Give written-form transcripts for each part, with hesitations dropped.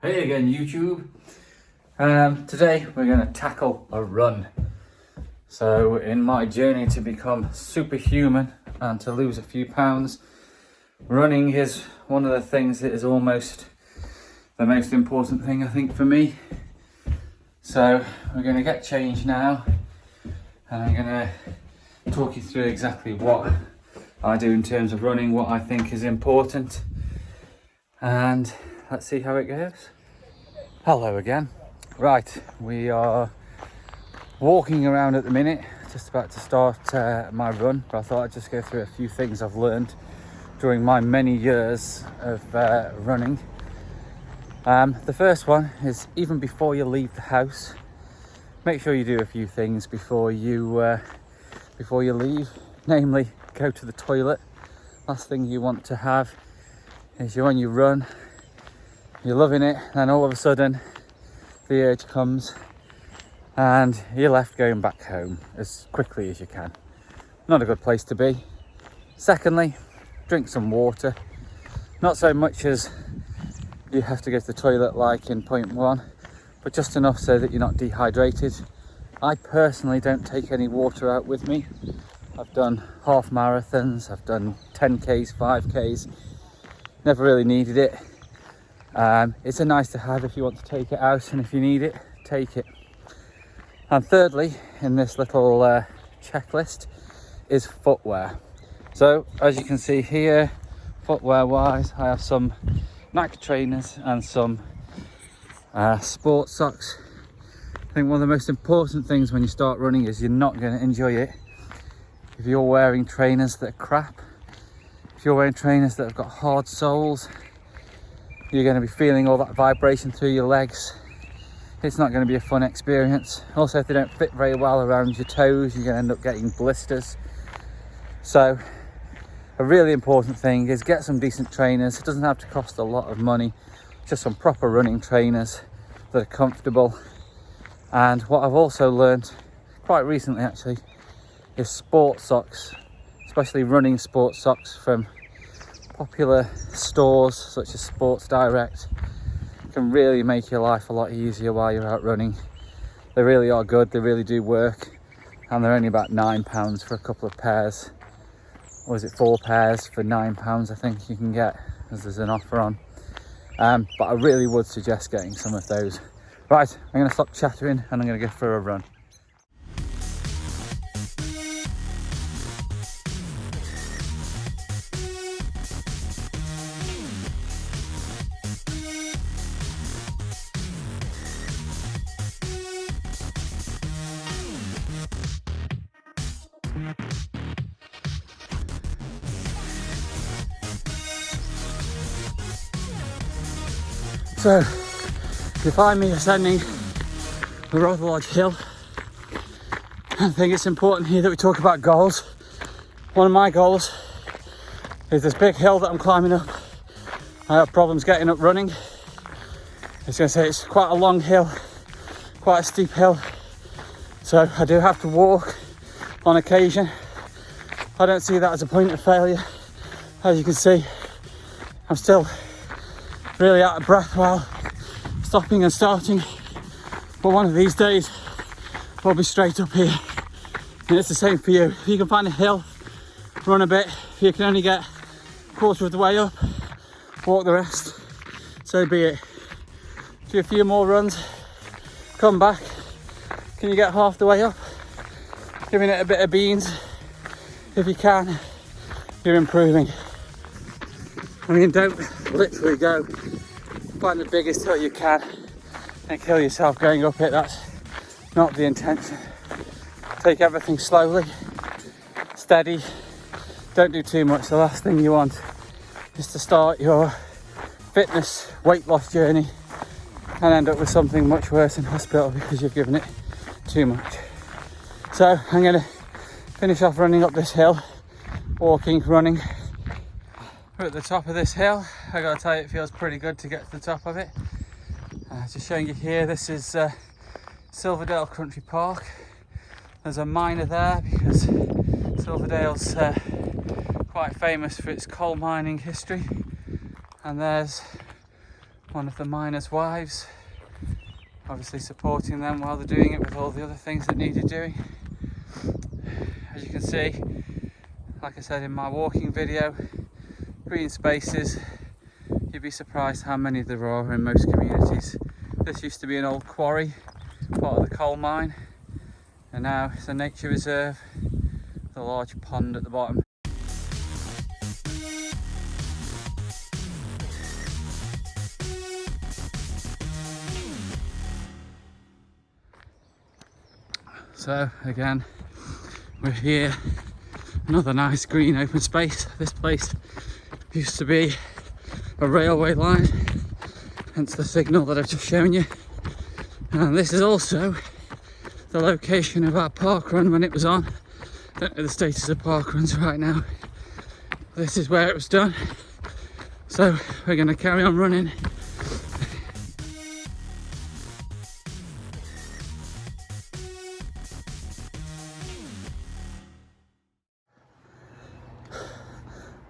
Hey again, YouTube. Today we're going to tackle a run. So in my journey to become superhuman and to lose a few pounds, running is one of the things that is almost the most important thing, I think, for me. So we're going to get changed now and I'm going to talk you through exactly what I do in terms of running, what I think is important, and let's see how it goes. Hello again. Right, we are walking around at the minute, just about to start my run, but I thought I'd just go through a few things I've learned during my many years of running. The first one is, even before you leave the house, make sure you do a few things before you leave, namely go to the toilet. Last thing you want to have is you're on your run, you're loving it, and all of a sudden the urge comes and you're left going back home as quickly as you can. Not a good place to be. Secondly, drink some water. Not so much as you have to go to the toilet like in point one, but just enough so that you're not dehydrated. I personally don't take any water out with me. I've done half marathons, I've done 10Ks, 5Ks, never really needed it. It's a nice to have if you want to take it out, and if you need it, take it. And thirdly, in this little checklist is footwear. So as you can see here, footwear wise, I have some Nike trainers and some sports socks. I think one of the most important things when you start running is you're not going to enjoy it if you're wearing trainers that are crap. If you're wearing trainers that have got hard soles, you're going to be feeling all that vibration through your legs. It's not going to be a fun experience. Also, if they don't fit very well around your toes, you're going to end up getting blisters. So a really important thing is get some decent trainers. It doesn't have to cost a lot of money, just some proper running trainers that are comfortable. And what I've also learned quite recently actually is sports socks, especially running sports socks from popular stores such as Sports Direct, can really make your life a lot easier while you're out running. They really are good, they really do work, and they're only about £9 for a couple of pairs. Or is it 4 pairs for £9 I think you can get, as there's an offer on. But I really would suggest getting some of those. Right, I'm going to stop chattering and I'm going to go for a run. So, you find me ascending a rather large hill. I think it's important here that we talk about goals. One of my goals is this big hill that I'm climbing up. I have problems getting up running. It's quite a long hill, quite a steep hill. So I do have to walk on occasion. I don't see that as a point of failure. As you can see, I'm still really out of breath while stopping and starting, but one of these days we'll be straight up here. And it's the same for you. If you can find a hill, run a bit. If you can only get a quarter of the way up, walk the rest. So be it. Do a few more runs, come back. Can you get half the way up? Giving it a bit of beans. If you can, you're improving. I mean, don't literally go find the biggest hill you can and kill yourself going up it. That's not the intention. Take everything slowly, steady. Don't do too much. The last thing you want is to start your fitness weight loss journey and end up with something much worse in hospital because you've given it too much. So I'm going to finish off running up this hill, walking, running. We're at the top of this hill. I gotta tell you, it feels pretty good to get to the top of it. Just showing you here, this is Silverdale Country Park. There's a miner there because Silverdale's quite famous for its coal mining history. And there's one of the miners' wives, obviously supporting them while they're doing it with all the other things that needed doing. As you can see, like I said in my walking video, green spaces, you'd be surprised how many there are in most communities. This used to be an old quarry, part of the coal mine, and now it's a nature reserve with a large pond at the bottom. So again, we're here, another nice green open space. This place used to be a railway line, hence the signal that I've just shown you. And this is also the location of our park run when it was on. I don't know the status of park runs right now. This is where it was done. So we're going to carry on running.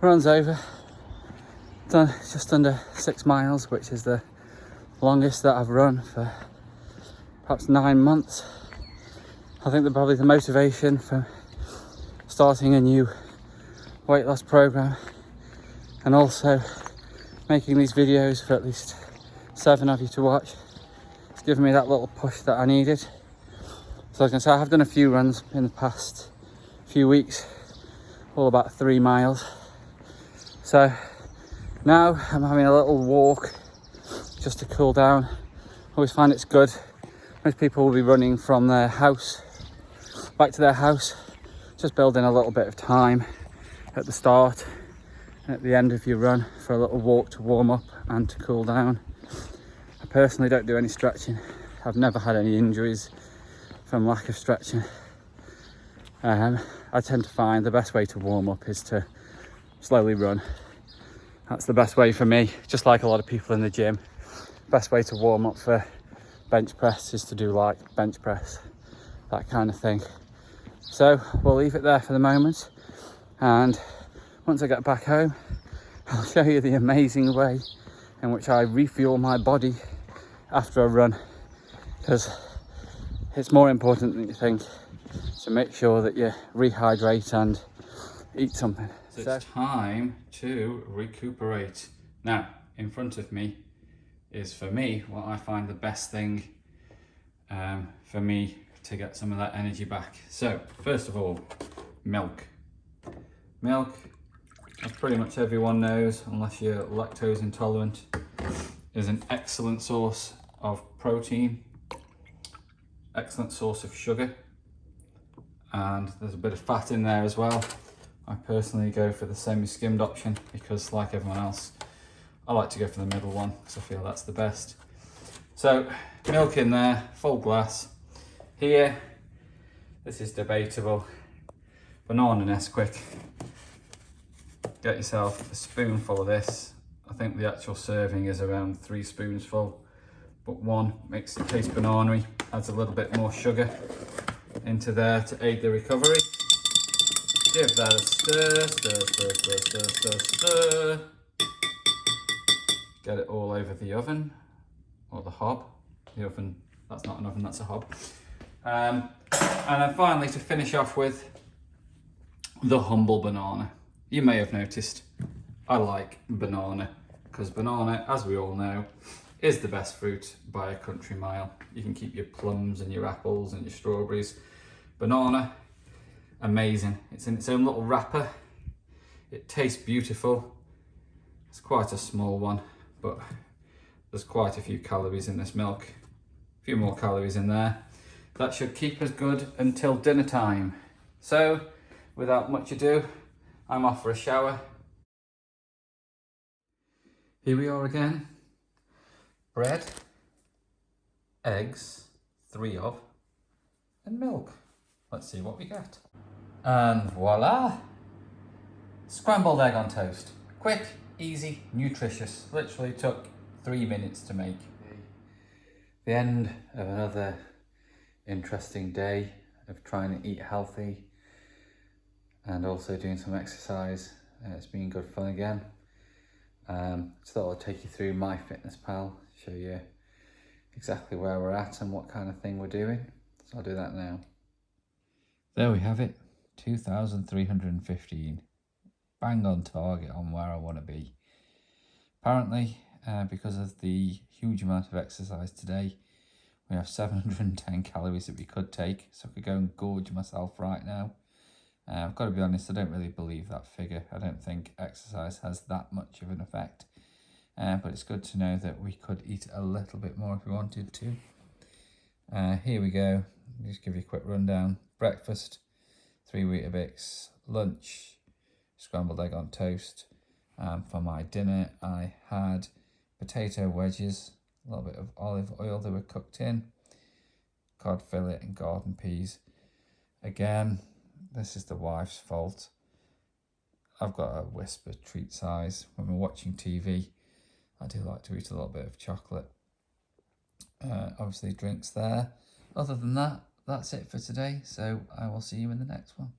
Run's over. Done just under 6 miles, which is the longest that I've run for perhaps 9 months. I think that probably the motivation for starting a new weight loss program and also making these videos for at least 7 of you to watch, it's given me that little push that I needed. So I can say I have done a few runs in the past few weeks, all about 3 miles. So now I'm having a little walk just to cool down. I always find it's good. Most people will be running from their house back to their house, just building a little bit of time at the start and at the end of your run for a little walk to warm up and to cool down. I personally don't do any stretching. I've never had any injuries from lack of stretching. I tend to find the best way to warm up is to slowly run. That's the best way for me, just like a lot of people in the gym. Best way to warm up for bench press is to do like bench press, that kind of thing. So we'll leave it there for the moment, and once I get back home I'll show you the amazing way in which I refuel my body after a run, because it's more important than you think to make sure that you rehydrate and eat something. So it's time to recuperate. Now, in front of me is, for me, what I find the best thing for me to get some of that energy back. So, first of all, milk. Milk, as pretty much everyone knows, unless you're lactose intolerant, is an excellent source of protein, excellent source of sugar, and there's a bit of fat in there as well. I personally go for the semi-skimmed option because, like everyone else, I like to go for the middle one because I feel that's the best. So, milk in there, full glass. Here, this is debatable. Banana Nesquik. Get yourself a spoonful of this. I think the actual serving is around 3 spoons full, but one makes it taste banana-y, adds a little bit more sugar into there to aid the recovery. Give that a stir, stir, stir, stir, stir, stir, stir. Get it all over the oven, or the hob. The oven, that's not an oven, that's a hob. And then finally, to finish off with, the humble banana. You may have noticed, I like banana, because banana, as we all know, is the best fruit by a country mile. You can keep your plums and your apples and your strawberries. Banana, amazing. It's in its own little wrapper. It tastes beautiful. It's quite a small one, but there's quite a few calories in this milk. A few more calories in there. That should keep us good until dinner time. So, without much ado, I'm off for a shower. Here we are again. Bread, eggs, 3 of, and milk. Let's see what we get. And voila! Scrambled egg on toast. Quick, easy, nutritious. Literally took 3 minutes to make. The end of another interesting day of trying to eat healthy and also doing some exercise. It's been good fun again. Just thought I'd take you through MyFitnessPal, show you exactly where we're at and what kind of thing we're doing. So I'll do that now. There we have it, 2,315. Bang on target on where I want to be. Apparently, because of the huge amount of exercise today, we have 710 calories that we could take, so I could go and gorge myself right now. I've got to be honest, I don't really believe that figure. I don't think exercise has that much of an effect. But it's good to know that we could eat a little bit more if we wanted to. Here we go. Just give you a quick rundown. Breakfast, 3 Weetabix. Lunch, scrambled egg on toast. For my dinner, I had potato wedges, a little bit of olive oil that were cooked in, cod fillet and garden peas. Again, this is the wife's fault. I've got a whisper treat size. When we're watching TV, I do like to eat a little bit of chocolate. Obviously drinks there. Other than that, that's it for today. So I will see you in the next one.